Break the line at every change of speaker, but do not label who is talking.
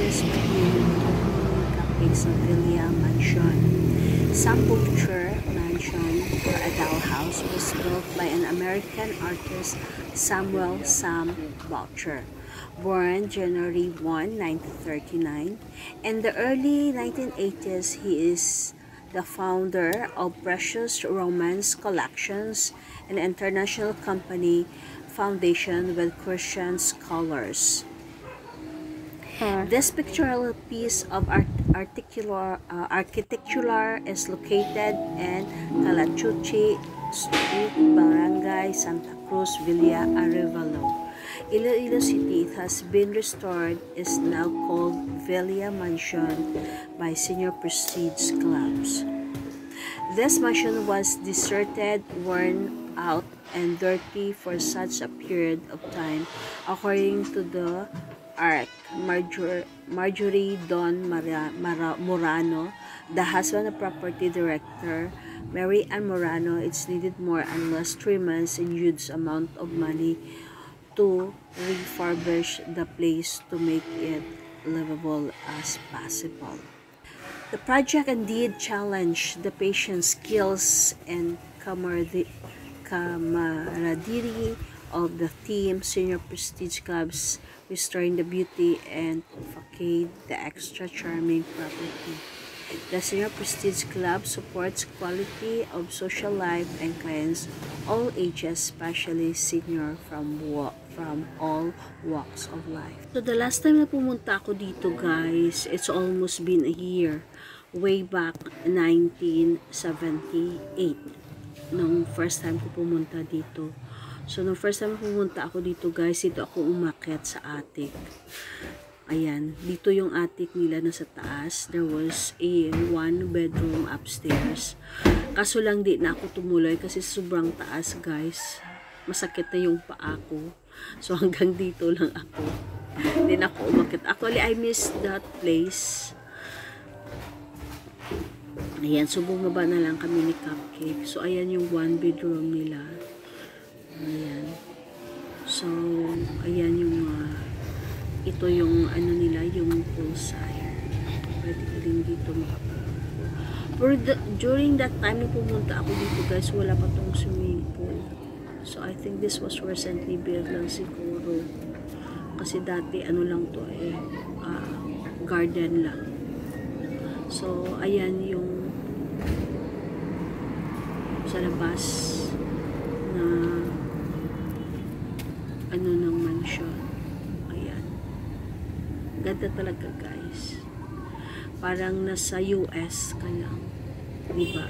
is beginning cupcakes of Villa Mansion. Sam Butcher Mansion, or a dollhouse, was built by an American artist, Samuel "Sam" Butcher, born January 1, 1939. In the early 1980s, he is the founder of Precious Romance Collections, an international company foundation with Christian scholars. This pictorial piece of architecture is located in Calachuchi Street, Barangay Santa Cruz, Villa Arevalo, Iloilo City. It has been restored, is now called Villa Mansion by Senior Prestige Clubs. This mansion was deserted, worn out, and dirty for such a period of time, according to the Marjorie Don Morano, the husband of property director Mary Ann Morano. It's needed more and less 3 months and huge amount of money to refurbish the place to make it livable as possible. The project indeed challenged the patient's skills and camaraderie of the team. Senior Prestige Clubs, restoring the beauty and facade the extra charming property. The Senior Prestige Club supports quality of social life and clients all ages, especially senior from all walks of life. So the last time na pumunta ako dito, guys, it's almost been a year. Way back 1978 nung first time ko pumunta dito. So nung first time pumunta ako dito, guys, dito ako umakyat sa attic. Ayan, dito yung attic nila na sa taas. There was a 1 bedroom upstairs. Kaso lang di na ako tumuloy kasi sobrang taas, guys. Masakit na yung paa ko. So hanggang dito lang ako. Hindi na ako umakyat. Actually, I missed that place. Ayan, so bumaba na lang kami ni Cupcake. So ayan yung 1 bedroom nila. Ayan. So ayan yung ito yung ano nila, yung poolside. Pwede ka rin dito makapunta. During that time na pumunta ako dito, guys, wala pa tong swimming pool. So I think this was recently built lang siguro. Kasi dati ano lang to garden lang. So ayan yung sa labas na ano ng mansion. Ganda talaga, guys. Parang nasa US ka lang. Diba?